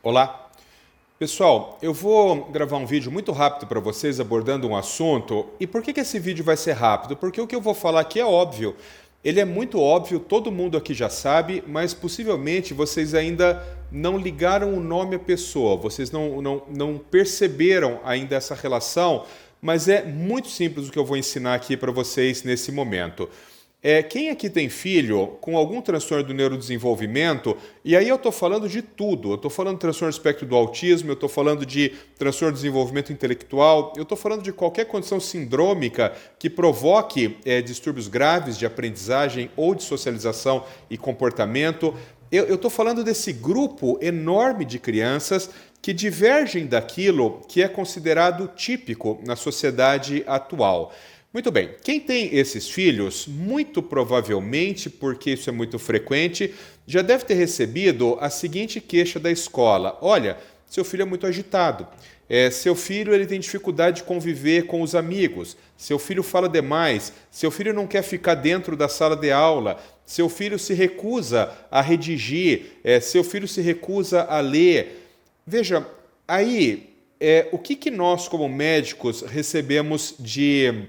Olá, pessoal, eu vou gravar um vídeo muito rápido para vocês abordando um assunto. E por que esse vídeo vai ser rápido? Porque o que eu vou falar aqui é óbvio. Ele é muito óbvio, todo mundo aqui já sabe, mas possivelmente vocês ainda não ligaram o nome à pessoa, vocês não perceberam ainda essa relação, mas é muito simples o que eu vou ensinar aqui para vocês nesse momento. Quem aqui tem filho com algum transtorno do neurodesenvolvimento, e aí eu estou falando de tudo, eu estou falando de transtorno do espectro do autismo, eu estou falando de transtorno de desenvolvimento intelectual, eu estou falando de qualquer condição sindrômica que provoque distúrbios graves de aprendizagem ou de socialização e comportamento. Eu estou falando desse grupo enorme de crianças que divergem daquilo que é considerado típico na sociedade atual. Muito bem, quem tem esses filhos, muito provavelmente, porque isso é muito frequente, já deve ter recebido a seguinte queixa da escola: olha, seu filho é muito agitado, seu filho ele tem dificuldade de conviver com os amigos, seu filho fala demais, seu filho não quer ficar dentro da sala de aula, seu filho se recusa a redigir, seu filho se recusa a ler. Veja, aí, o que nós como médicos recebemos de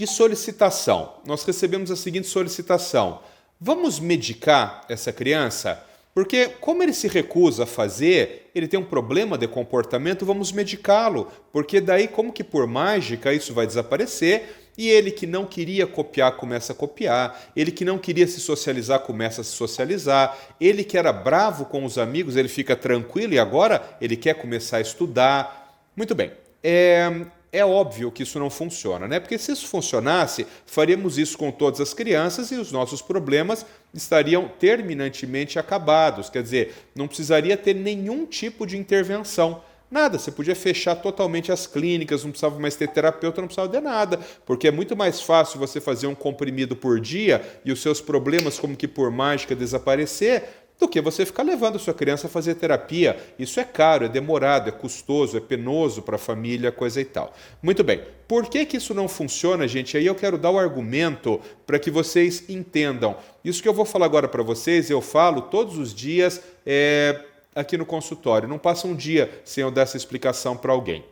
solicitação? Nós recebemos a seguinte solicitação: vamos medicar essa criança? Porque, como ele se recusa a fazer, ele tem um problema de comportamento, vamos medicá-lo. Porque daí, como que por mágica isso vai desaparecer? E ele que não queria copiar, começa a copiar. Ele que não queria se socializar, começa a se socializar. Ele que era bravo com os amigos, ele fica tranquilo e agora ele quer começar a estudar. Muito bem. É óbvio que isso não funciona, né? Porque se isso funcionasse, faríamos isso com todas as crianças e os nossos problemas estariam terminantemente acabados. Quer dizer, não precisaria ter nenhum tipo de intervenção. Nada, você podia fechar totalmente as clínicas, não precisava mais ter terapeuta, não precisava de nada, porque é muito mais fácil você fazer um comprimido por dia e os seus problemas, como que por mágica, desaparecer, do que você ficar levando a sua criança a fazer terapia. Isso é caro, é demorado, é custoso, é penoso para a família, coisa e tal. Muito bem, por que isso não funciona, gente? Aí eu quero dar o argumento para que vocês entendam. Isso que eu vou falar agora para vocês, eu falo todos os dias aqui no consultório. Não passa um dia sem eu dar essa explicação para alguém.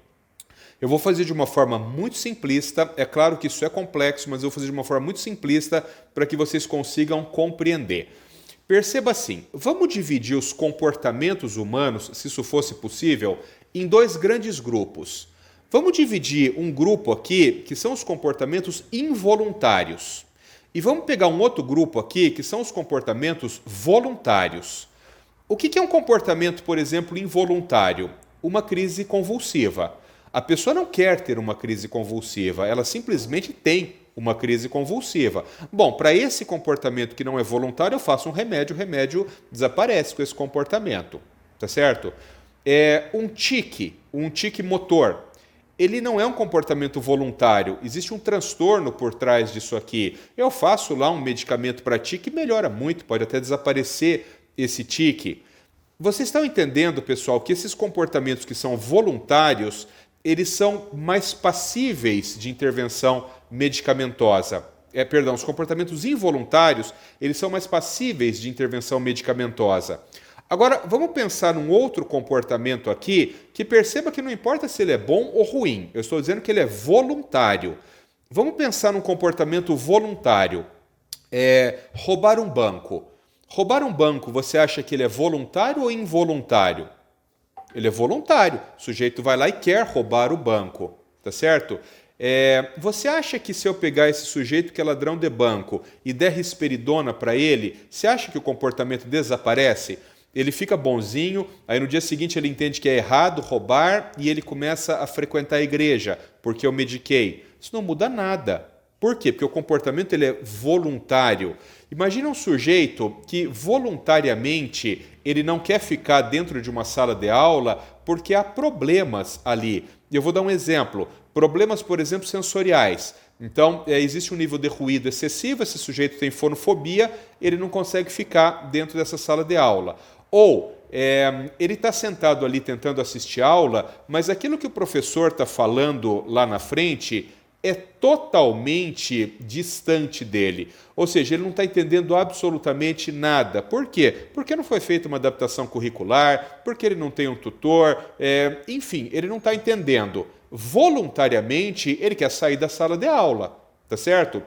Eu vou fazer de uma forma muito simplista, é claro que isso é complexo, mas eu vou fazer de uma forma muito simplista para que vocês consigam compreender. Perceba assim, vamos dividir os comportamentos humanos, se isso fosse possível, em dois grandes grupos. Vamos dividir um grupo aqui, que são os comportamentos involuntários. E vamos pegar um outro grupo aqui, que são os comportamentos voluntários. O que é um comportamento, por exemplo, involuntário? Uma crise convulsiva. A pessoa não quer ter uma crise convulsiva, ela simplesmente tem uma crise convulsiva. Bom, para esse comportamento que não é voluntário, eu faço um remédio, o remédio desaparece com esse comportamento, tá certo? Um tique motor. Ele não é um comportamento voluntário, existe um transtorno por trás disso aqui. Eu faço lá um medicamento para tique e melhora muito, pode até desaparecer esse tique. Vocês estão entendendo, pessoal, que esses comportamentos que são voluntários, eles são mais passíveis de intervenção medicamentosa. Os comportamentos involuntários, eles são mais passíveis de intervenção medicamentosa. Agora, vamos pensar num outro comportamento aqui, que perceba que não importa se ele é bom ou ruim, eu estou dizendo que ele é voluntário. Vamos pensar num comportamento voluntário. Roubar um banco. Roubar um banco, você acha que ele é voluntário ou involuntário? Ele é voluntário. O sujeito vai lá e quer roubar o banco, tá certo? Você acha que se eu pegar esse sujeito que é ladrão de banco e der risperidona para ele, você acha que o comportamento desaparece? Ele fica bonzinho, aí no dia seguinte ele entende que é errado roubar e ele começa a frequentar a igreja, porque eu mediquei. Isso não muda nada. Por quê? Porque o comportamento ele é voluntário. Imagina um sujeito que voluntariamente ele não quer ficar dentro de uma sala de aula porque há problemas ali. Eu vou dar um exemplo. Problemas, por exemplo, sensoriais. Então, existe um nível de ruído excessivo, esse sujeito tem fonofobia, ele não consegue ficar dentro dessa sala de aula. Ou ele está sentado ali tentando assistir aula, mas aquilo que o professor está falando lá na frente é totalmente distante dele. Ou seja, ele não está entendendo absolutamente nada. Por quê? Porque não foi feita uma adaptação curricular, porque ele não tem um tutor, enfim, ele não está entendendo. Voluntariamente, ele quer sair da sala de aula, tá certo?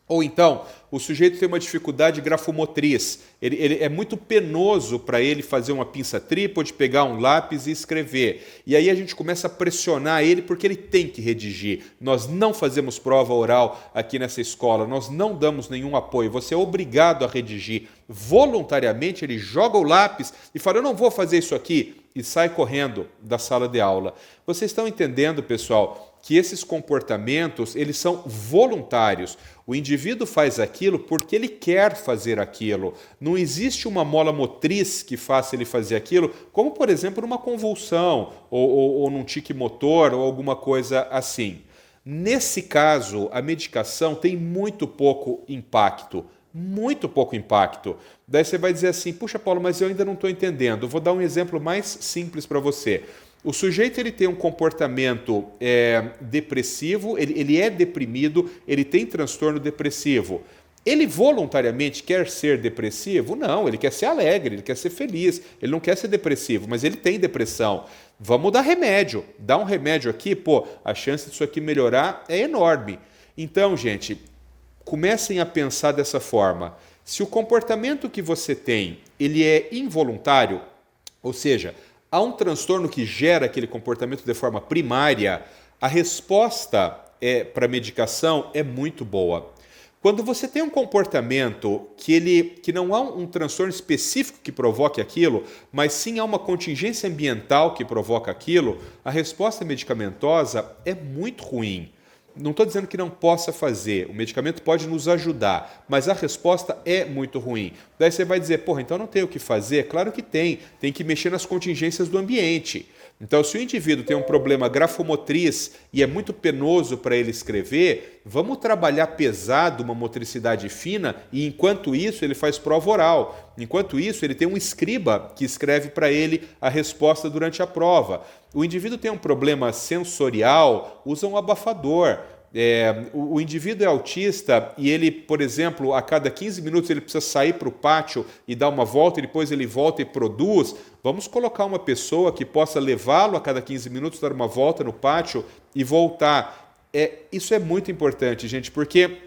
Ou então, o sujeito tem uma dificuldade grafomotriz. Ele é muito penoso para ele fazer uma pinça trípode, pegar um lápis e escrever. E aí a gente começa a pressionar ele porque ele tem que redigir. Nós não fazemos prova oral aqui nessa escola, nós não damos nenhum apoio. Você é obrigado a redigir. Voluntariamente ele joga o lápis e fala, eu não vou fazer isso aqui, e sai correndo da sala de aula. Vocês estão entendendo, pessoal, que esses comportamentos, eles são voluntários. O indivíduo faz aquilo porque ele quer fazer aquilo. Não existe uma mola motriz que faça ele fazer aquilo, como, por exemplo, numa convulsão, ou num tique motor, ou alguma coisa assim. Nesse caso, a medicação tem muito pouco impacto. Muito pouco impacto. Daí você vai dizer assim, puxa, Paulo, mas eu ainda não estou entendendo. Eu vou dar um exemplo mais simples para você. O sujeito ele tem um comportamento depressivo, ele é deprimido, ele tem transtorno depressivo. Ele voluntariamente quer ser depressivo? Não, ele quer ser alegre, ele quer ser feliz, ele não quer ser depressivo, mas ele tem depressão. Vamos dar remédio. Dá um remédio aqui, pô, a chance disso aqui melhorar é enorme. Então, gente, comecem a pensar dessa forma. Se o comportamento que você tem, ele é involuntário, ou seja, há um transtorno que gera aquele comportamento de forma primária, a resposta para a medicação é muito boa. Quando você tem um comportamento que não há um transtorno específico que provoque aquilo, mas sim há uma contingência ambiental que provoca aquilo, a resposta medicamentosa é muito ruim. Não estou dizendo que não possa fazer, o medicamento pode nos ajudar, mas a resposta é muito ruim. Daí você vai dizer, porra, então não tem o que fazer? Claro que tem que mexer nas contingências do ambiente. Então, se o indivíduo tem um problema grafomotriz e é muito penoso para ele escrever, vamos trabalhar pesado uma motricidade fina e, enquanto isso, ele faz prova oral. Enquanto isso, ele tem um escriba que escreve para ele a resposta durante a prova. O indivíduo tem um problema sensorial, usa um abafador. O indivíduo é autista e ele, por exemplo, a cada 15 minutos ele precisa sair para o pátio e dar uma volta e depois ele volta e produz. Vamos colocar uma pessoa que possa levá-lo a cada 15 minutos, dar uma volta no pátio e voltar. Isso é muito importante, gente, porque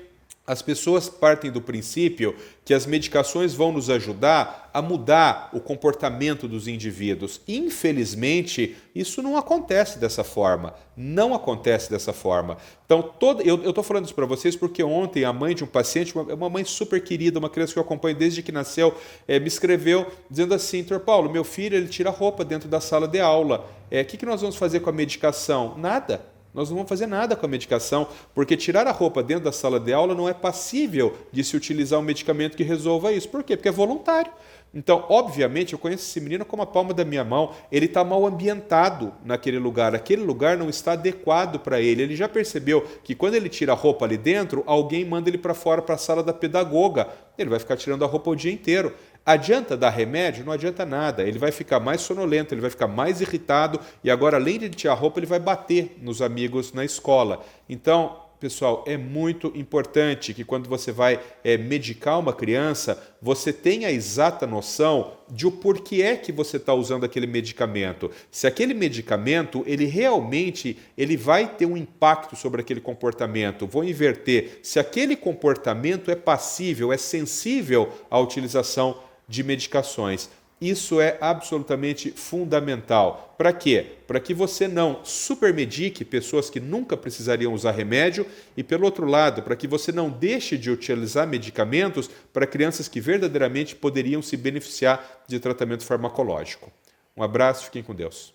as pessoas partem do princípio que as medicações vão nos ajudar a mudar o comportamento dos indivíduos. Infelizmente, isso não acontece dessa forma. Não acontece dessa forma. Então, eu estou falando isso para vocês porque ontem a mãe de um paciente, uma mãe super querida, uma criança que eu acompanho desde que nasceu, me escreveu dizendo assim, Dr. Paulo, meu filho ele tira a roupa dentro da sala de aula. O que nós vamos fazer com a medicação? Nada. Nós não vamos fazer nada com a medicação, porque tirar a roupa dentro da sala de aula não é passível de se utilizar um medicamento que resolva isso. Por quê? Porque é voluntário. Então, obviamente, eu conheço esse menino como a palma da minha mão, ele está mal ambientado naquele lugar, aquele lugar não está adequado para ele. Ele já percebeu que quando ele tira a roupa ali dentro, alguém manda ele para fora, para a sala da pedagoga. Ele vai ficar tirando a roupa o dia inteiro. Adianta dar remédio? Não adianta nada. Ele vai ficar mais sonolento, ele vai ficar mais irritado e agora, além de tirar a roupa, ele vai bater nos amigos na escola. Então, pessoal, é muito importante que quando você vai medicar uma criança, você tenha a exata noção de o porquê é que você está usando aquele medicamento. Se aquele medicamento, ele realmente vai ter um impacto sobre aquele comportamento. Vou inverter. Se aquele comportamento é passível, é sensível à utilização de medicações. Isso é absolutamente fundamental. Para quê? Para que você não supermedique pessoas que nunca precisariam usar remédio e, pelo outro lado, para que você não deixe de utilizar medicamentos para crianças que verdadeiramente poderiam se beneficiar de tratamento farmacológico. Um abraço, fiquem com Deus.